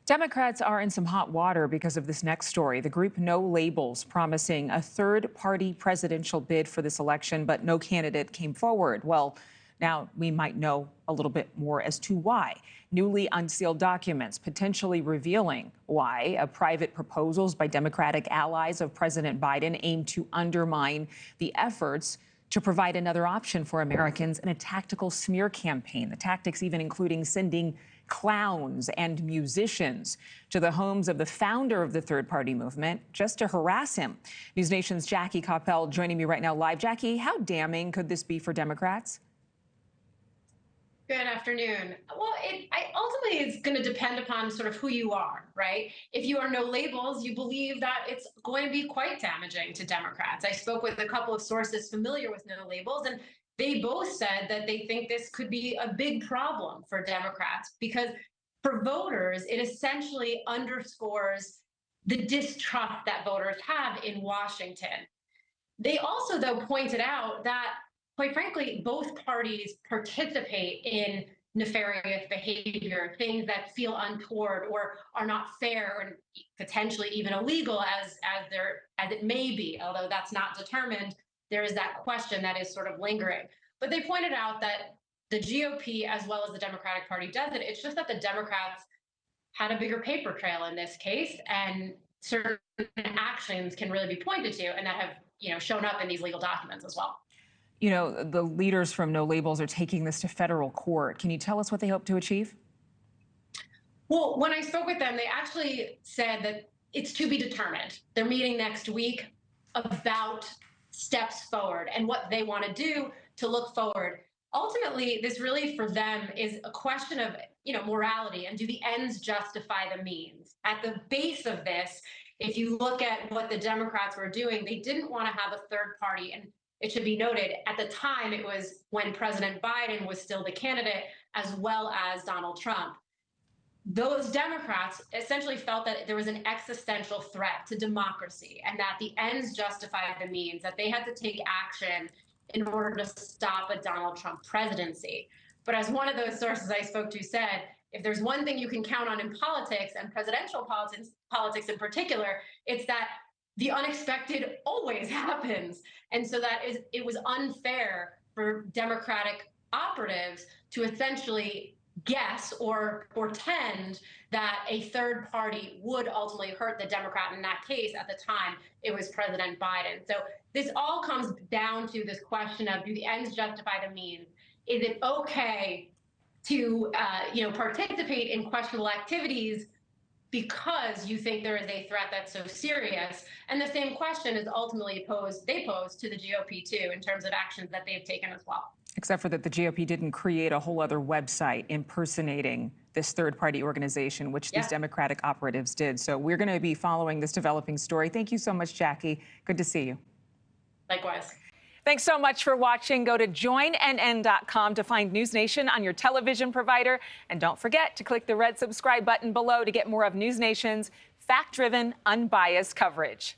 Democrats are in some hot water because of this next story. The group No Labels promising a third-party presidential bid for this election, but no candidate came forward. Well, now we might know a little bit more as to why. Newly unsealed documents potentially revealing why private proposals by Democratic allies of President Biden aim to undermine the efforts to provide another option for Americans in a tactical smear campaign. The tactics even including sending clowns and musicians to the homes of the founder of the third-party movement just to harass him. NewsNation's Jackie Koppell joining me right now live. Jackie, how damning could this be for Democrats? Good afternoon. Well, ultimately it's going to depend upon sort of who you are, right? If you are No Labels, you believe that it's going to be quite damaging to Democrats. I spoke with a couple of sources familiar with No Labels, and they both said that they think this could be a big problem for Democrats because for voters, it essentially underscores the distrust that voters have in Washington. They also, though, pointed out that quite frankly, both parties participate in nefarious behavior, things that feel untoward or are not fair and potentially even illegal as it may be, although that's not determined. There is that question that is sort of lingering. But they pointed out that the GOP as well as the Democratic Party does it. It's just that the Democrats had a bigger paper trail in this case, and certain actions can really be pointed to and that have shown up in these legal documents as well. You know, the leaders from No Labels are taking this to federal court. Can you tell us what they hope to achieve? Well, when I spoke with them, they actually said that it's to be determined. They're meeting next week about steps forward and what they want to do to look forward. Ultimately, this really for them is a question of, morality and do the ends justify the means? At the base of this, if you look at what the Democrats were doing, they didn't want to have a third party. And it should be noted, at the time, it was when President Biden was still the candidate, as well as Donald Trump. Those Democrats essentially felt that there was an existential threat to democracy and that the ends justified the means, that they had to take action in order to stop a Donald Trump presidency. But as one of those sources I spoke to said, if there's one thing you can count on in politics, and presidential politics in particular, it's that the unexpected always happens. And so it was unfair for Democratic operatives to essentially guess or pretend that a third party would ultimately hurt the Democrat. In that case, at the time, it was President Biden. So this all comes down to this question of, do the ends justify the means? Is it okay to participate in questionable activities because you think there is a threat that's so serious? And the same question is ultimately they pose to the GOP too, in terms of actions that they've taken as well. Except for that the GOP didn't create a whole other website impersonating this third-party organization, which these Democratic operatives did. So we're going to be following this developing story. Thank you so much, Jackie. Good to see you. Likewise. Thanks so much for watching. Go to joinnn.com to find NewsNation on your television provider. And don't forget to click the red subscribe button below to get more of NewsNation's fact-driven, unbiased coverage.